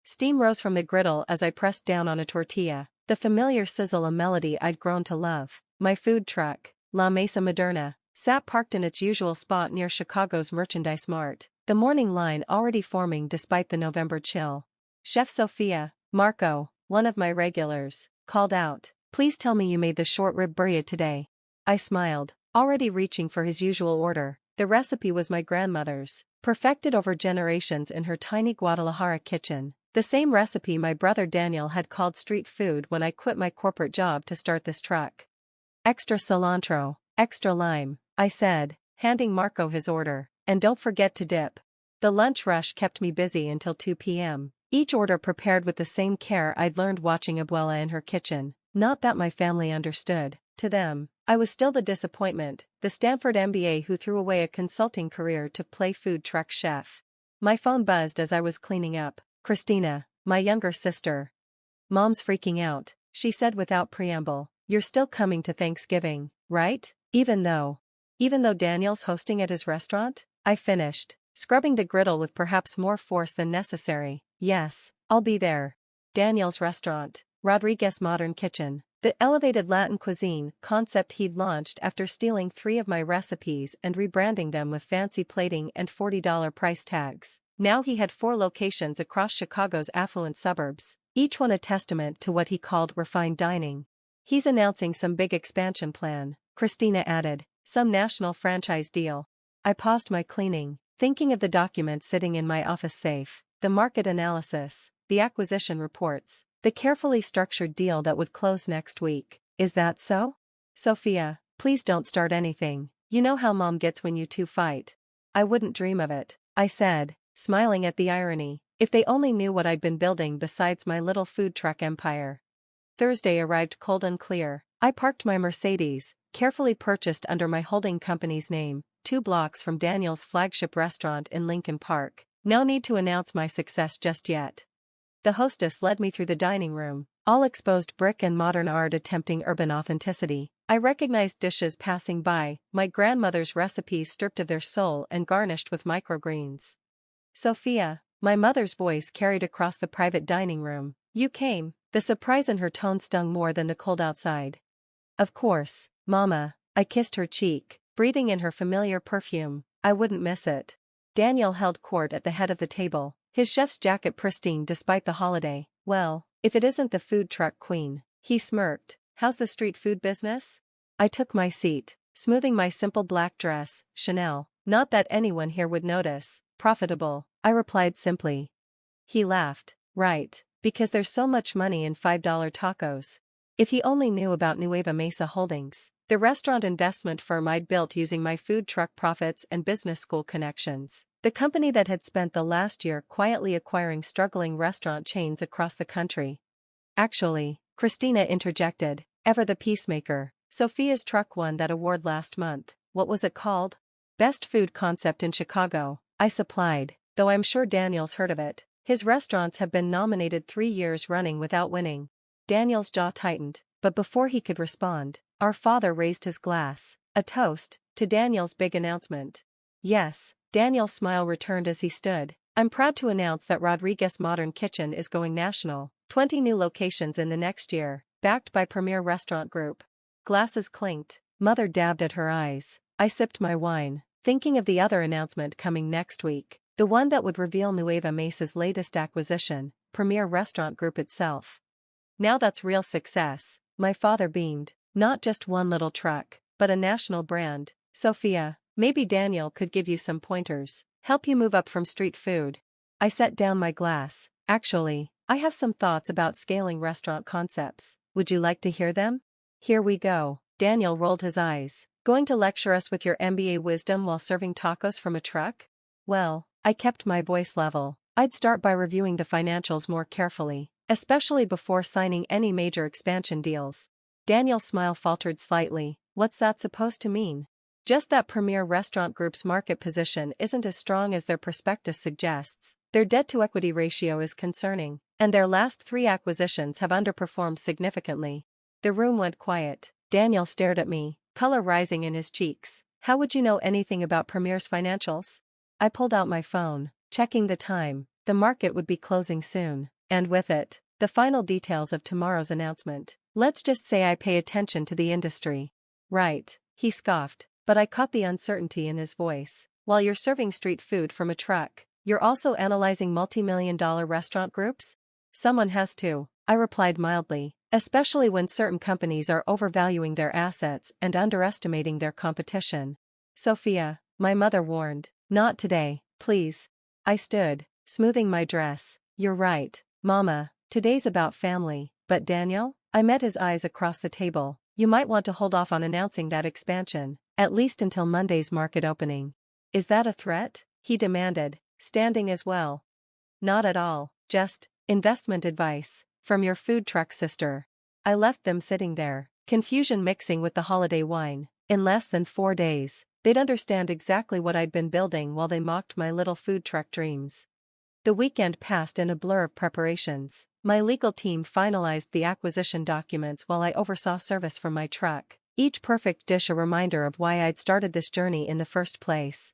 Steam rose from the griddle as I pressed down on a tortilla, the familiar sizzle a melody I'd grown to love. My food truck, La Mesa Moderna, sat parked in its usual spot near Chicago's Merchandise Mart, the morning line already forming despite the November chill. Chef Sofia, Marco, one of my regulars, called out, "Please tell me you made the short rib birria today." I smiled, already reaching for his usual order. The recipe was my grandmother's, perfected over generations in her tiny Guadalajara kitchen. The same recipe my brother Daniel had called street food when I quit my corporate job to start this truck. "Extra cilantro, extra lime," I said, handing Marco his order, "and don't forget to dip." The lunch rush kept me busy until 2 p.m., each order prepared with the same care I'd learned watching Abuela in her kitchen. Not that my family understood. To them, I was still the disappointment, the Stanford MBA who threw away a consulting career to play food truck chef. My phone buzzed as I was cleaning up. Christina, my younger sister. "Mom's freaking out," she said without preamble. "You're still coming to Thanksgiving, right? Even though Daniel's hosting at his restaurant?" I finished, scrubbing the griddle with perhaps more force than necessary. "Yes, I'll be there." Daniel's restaurant, Rodriguez Modern Kitchen. The elevated Latin cuisine concept he'd launched after stealing 3 of my recipes and rebranding them with fancy plating and $40 price tags. Now he had 4 locations across Chicago's affluent suburbs, each one a testament to what he called refined dining. "He's announcing some big expansion plan," Christina added, "some national franchise deal." I paused my cleaning, thinking of the documents sitting in my office safe, the market analysis, the acquisition reports, the carefully structured deal that would close next week. "Is that so?" "Sofia, please don't start anything. You know how Mom gets when you two fight." "I wouldn't dream of it," I said, smiling at the irony. If they only knew what I'd been building besides my little food truck empire. Thursday arrived cold and clear. I parked my Mercedes, carefully purchased under my holding company's name, 2 blocks from Daniel's flagship restaurant in Lincoln Park. No need to announce my success just yet. The hostess led me through the dining room, all exposed brick and modern art attempting urban authenticity. I recognized dishes passing by, my grandmother's recipes stripped of their soul and garnished with microgreens. "Sofia," my mother's voice carried across the private dining room. "You came." The surprise in her tone stung more than the cold outside. "Of course, Mama." I kissed her cheek, breathing in her familiar perfume. "I wouldn't miss it." Daniel held court at the head of the table, his chef's jacket pristine despite the holiday. "Well, if it isn't the food truck queen," he smirked. "How's the street food business?" I took my seat, smoothing my simple black dress. "Chanel, not that anyone here would notice. Profitable," I replied simply. He laughed. "Right, because there's so much money in $5 tacos." If he only knew about Nueva Mesa Holdings, the restaurant investment firm I'd built using my food truck profits and business school connections, the company that had spent the last year quietly acquiring struggling restaurant chains across the country. "Actually," Christina interjected, ever the peacemaker, "Sofia's truck won that award last month." "What was it called?" "Best Food Concept in Chicago," I supplied, though I'm sure Daniel's heard of it. His restaurants have been nominated 3 years running without winning. Daniel's jaw tightened, but before he could respond, our father raised his glass, a toast, to Daniel's big announcement. "Yes," Daniel's smile returned as he stood. "I'm proud to announce that Rodriguez Modern Kitchen is going national, 20 new locations in the next year, backed by Premier Restaurant Group." Glasses clinked, Mother dabbed at her eyes. I sipped my wine, thinking of the other announcement coming next week, the one that would reveal Nueva Mesa's latest acquisition, Premier Restaurant Group itself. "Now that's real success," my father beamed. "Not just one little truck, but a national brand. Sofia, maybe Daniel could give you some pointers, help you move up from street food." I set down my glass. "Actually, I have some thoughts about scaling restaurant concepts. Would you like to hear them?" "Here we go." Daniel rolled his eyes. "Going to lecture us with your MBA wisdom while serving tacos from a truck?" Well, I kept my voice level. I'd start by reviewing the financials more carefully, especially before signing any major expansion deals. Daniel's smile faltered slightly. "What's that supposed to mean?" "Just that Premier Restaurant Group's market position isn't as strong as their prospectus suggests. Their debt-to-equity ratio is concerning, and their last 3 acquisitions have underperformed significantly." The room went quiet. Daniel stared at me, color rising in his cheeks. "How would you know anything about Premier's financials?" I pulled out my phone, checking the time. The market would be closing soon, and with it, the final details of tomorrow's announcement. Let's just say I pay attention to the industry. Right, he scoffed, but I caught the uncertainty in his voice. While you're serving street food from a truck, you're also analyzing multi-million-dollar restaurant groups? Someone has to, I replied mildly, especially when certain companies are overvaluing their assets and underestimating their competition. Sofia, my mother warned, not today, please. I stood, smoothing my dress. You're right, Mama, today's about family, but Daniel? I met his eyes across the table. You might want to hold off on announcing that expansion, at least until Monday's market opening. Is that a threat? He demanded, standing as well. Not at all, just investment advice from your food truck sister. I left them sitting there, confusion mixing with the holiday wine. In less than 4 days, they'd understand exactly what I'd been building while they mocked my little food truck dreams. The weekend passed in a blur of preparations. My legal team finalized the acquisition documents while I oversaw service from my truck, each perfect dish a reminder of why I'd started this journey in the first place.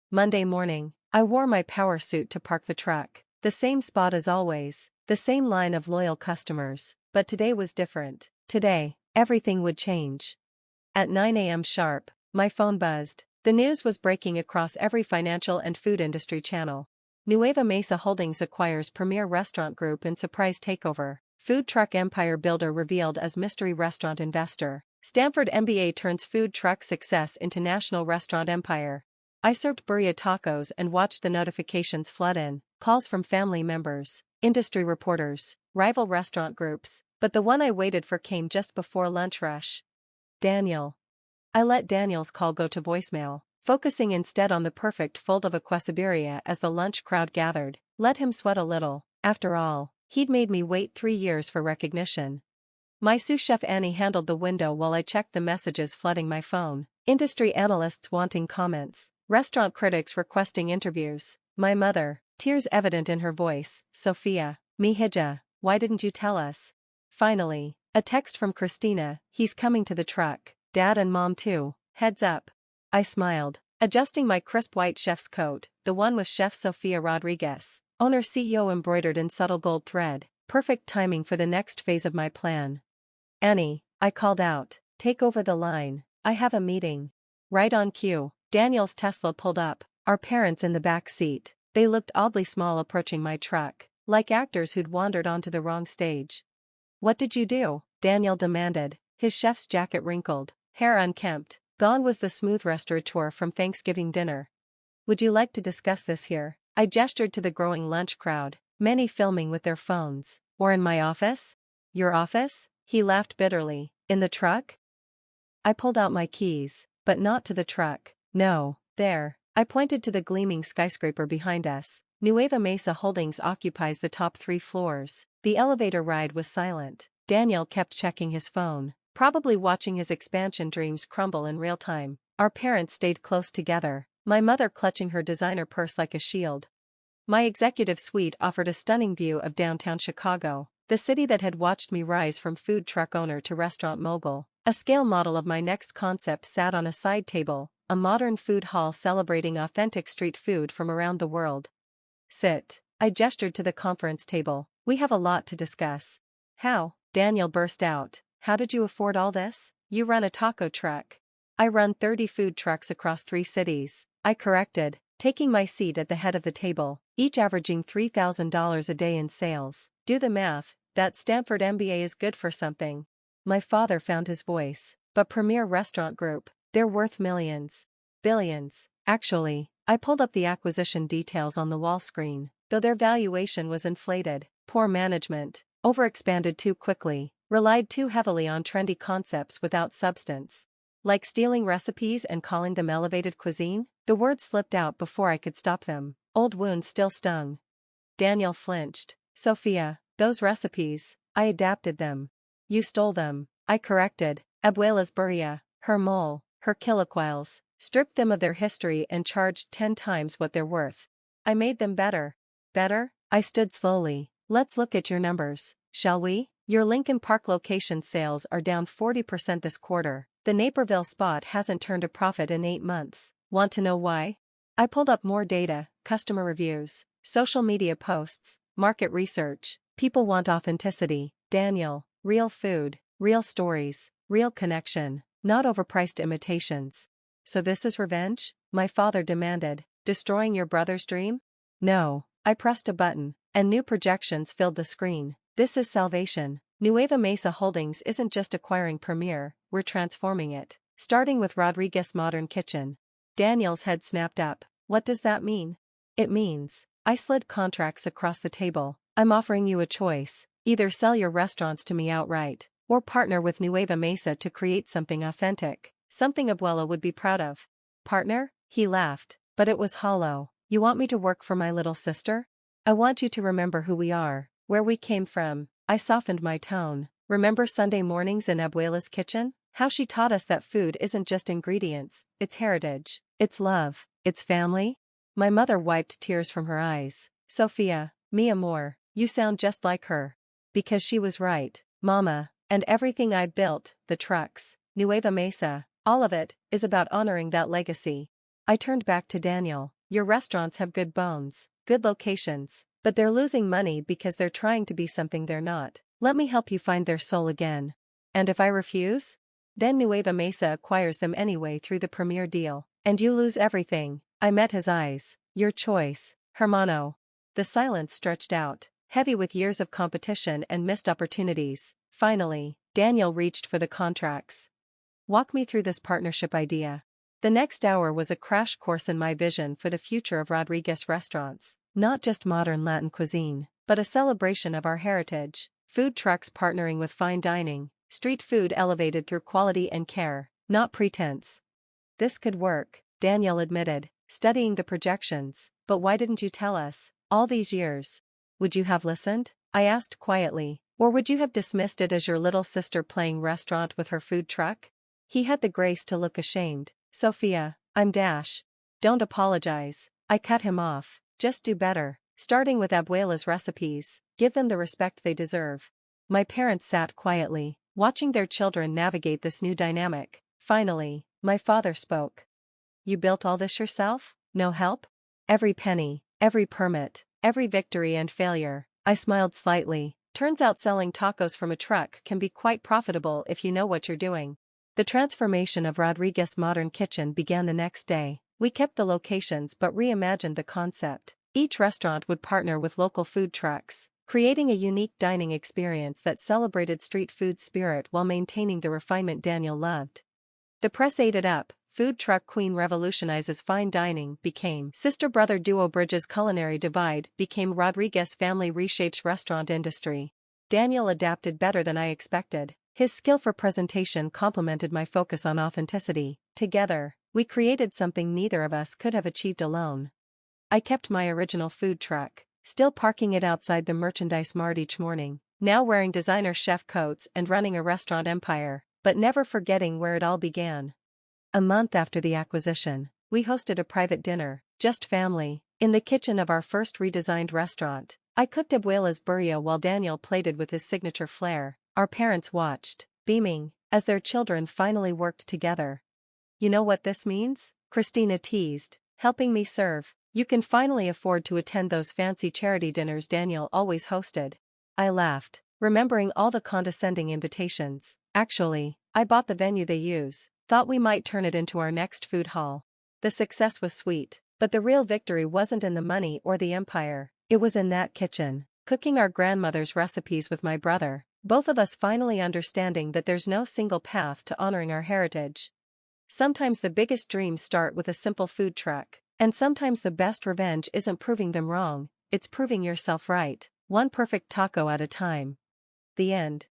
Monday morning, I wore my power suit to park the truck. The same spot as always, the same line of loyal customers, but today was different. Today, everything would change. At 9 a.m. sharp, my phone buzzed. The news was breaking across every financial and food industry channel. Nueva Mesa Holdings acquires premier restaurant group in surprise takeover. Food truck empire builder revealed as mystery restaurant investor. Stanford MBA turns food truck success into national restaurant empire. I served birria tacos and watched the notifications flood in, calls from family members, industry reporters, rival restaurant groups, but the one I waited for came just before lunch rush. Daniel. I let Daniel's call go to voicemail, focusing instead on the perfect fold of a quesadilla as the lunch crowd gathered. Let him sweat a little. After all, he'd made me wait 3 years for recognition. My sous chef Annie handled the window while I checked the messages flooding my phone. Industry analysts wanting comments, restaurant critics requesting interviews. My mother, tears evident in her voice. Sofia, mihija, why didn't you tell us? Finally, a text from Christina, he's coming to the truck. Dad and Mom too, heads up. I smiled, adjusting my crisp white chef's coat, the one with Chef Sofia Rodriguez, owner CEO embroidered in subtle gold thread. Perfect timing for the next phase of my plan. Annie, I called out, take over the line, I have a meeting. Right on cue, Daniel's Tesla pulled up, our parents in the back seat. They looked oddly small approaching my truck, like actors who'd wandered onto the wrong stage. What did you do? Daniel demanded, his chef's jacket wrinkled, hair unkempt. Gone was the smooth restaurateur from Thanksgiving dinner. Would you like to discuss this here? I gestured to the growing lunch crowd, many filming with their phones. Or in my office? Your office? He laughed bitterly. In the truck? I pulled out my keys, but not to the truck. No, there. I pointed to the gleaming skyscraper behind us. Nueva Mesa Holdings occupies the top 3 floors. The elevator ride was silent. Daniel kept checking his phone, probably watching his expansion dreams crumble in real time. Our parents stayed close together, my mother clutching her designer purse like a shield. My executive suite offered a stunning view of downtown Chicago, the city that had watched me rise from food truck owner to restaurant mogul. A scale model of my next concept sat on a side table, a modern food hall celebrating authentic street food from around the world. Sit. I gestured to the conference table. We have a lot to discuss. How? Daniel burst out. How did you afford all this? You run a taco truck. I run 30 food trucks across 3 cities. I corrected, taking my seat at the head of the table, each averaging $3,000 a day in sales. Do the math, that Stanford MBA is good for something. My father found his voice. But Premier Restaurant Group, they're worth millions. Billions. Actually, I pulled up the acquisition details on the wall screen, though their valuation was inflated. Poor management, overexpanded too quickly, relied too heavily on trendy concepts without substance. Like stealing recipes and calling them elevated cuisine? The words slipped out before I could stop them. Old wounds still stung. Daniel flinched. Sofia, those recipes, I adapted them. You stole them, I corrected. Abuela's birria, her mole, her chilaquiles, stripped them of their history and charged 10 times what they're worth. I made them better. Better? I stood slowly. Let's look at your numbers, shall we? Your Lincoln Park location sales are down 40% this quarter. The Naperville spot hasn't turned a profit in 8 months. Want to know why? I pulled up more data, customer reviews, Social media posts, market research, people want authenticity. Daniel, real food, real stories, real connection, not overpriced imitations. So this is revenge? My father demanded, destroying your brother's dream? No, I pressed a button, and new projections filled the screen. This is salvation. Nueva Mesa Holdings isn't just acquiring Premier, we're transforming it. Starting with Rodriguez Modern Kitchen. Daniel's head snapped up. What does that mean? It means, I slid contracts across the table. I'm offering you a choice. Either sell your restaurants to me outright, or partner with Nueva Mesa to create something authentic, something Abuela would be proud of. Partner? He laughed, but it was hollow. You want me to work for my little sister? I want you to remember who we are, where we came from. I softened my tone. Remember Sunday mornings in Abuela's kitchen? How she taught us that food isn't just ingredients, it's heritage, it's love, it's family? My mother wiped tears from her eyes. Sofia, mi amor, you sound just like her. Because she was right, Mama, and everything I've built, the trucks, Nueva Mesa, all of it, is about honoring that legacy. I turned back to Daniel. Your restaurants have good bones, good locations, but they're losing money because they're trying to be something they're not. Let me help you find their soul again. And if I refuse? Then Nueva Mesa acquires them anyway through the Premier deal, and you lose everything. I met his eyes. Your choice, hermano. The silence stretched out, heavy with years of competition and missed opportunities. Finally, Daniel reached for the contracts. Walk me through this partnership idea. The next hour was a crash course in my vision for the future of Rodriguez restaurants, not just modern Latin cuisine, but a celebration of our heritage. Food trucks partnering with fine dining, street food elevated through quality and care, not pretense. This could work, Daniel admitted, studying the projections. But why didn't you tell us, all these years? Would you have listened? I asked quietly, or would you have dismissed it as your little sister playing restaurant with her food truck? He had the grace to look ashamed. Sofia, I'm Dash. Don't apologize. I cut him off. Just do better. Starting with Abuela's recipes, give them the respect they deserve. My parents sat quietly, watching their children navigate this new dynamic. Finally, my father spoke. You built all this yourself? No help? Every penny, every permit, every victory and failure. I smiled slightly. Turns out selling tacos from a truck can be quite profitable if you know what you're doing. The transformation of Rodriguez Modern Kitchen began the next day. We kept the locations but reimagined the concept. Each restaurant would partner with local food trucks, creating a unique dining experience that celebrated street food spirit while maintaining the refinement Daniel loved. The press ate it up. Food truck queen revolutionizes fine dining became sister-brother duo bridges culinary divide became Rodriguez family reshapes restaurant industry. Daniel adapted better than I expected. His skill for presentation complemented my focus on authenticity. Together, we created something neither of us could have achieved alone. I kept my original food truck, still parking it outside the merchandise mart each morning, now wearing designer chef coats and running a restaurant empire, but never forgetting where it all began. A month after the acquisition, we hosted a private dinner, just family, in the kitchen of our first redesigned restaurant. I cooked Abuela's birria while Daniel plated with his signature flair. Our parents watched, beaming, as their children finally worked together. You know what this means? Christina teased, helping me serve. You can finally afford to attend those fancy charity dinners Daniel always hosted. I laughed, remembering all the condescending invitations. Actually, I bought the venue they use. Thought we might turn it into our next food hall. The success was sweet, but the real victory wasn't in the money or the empire. It was in that kitchen, cooking our grandmother's recipes with my brother, both of us finally understanding that there's no single path to honoring our heritage. Sometimes the biggest dreams start with a simple food truck, and sometimes the best revenge isn't proving them wrong, it's proving yourself right, one perfect taco at a time. The end.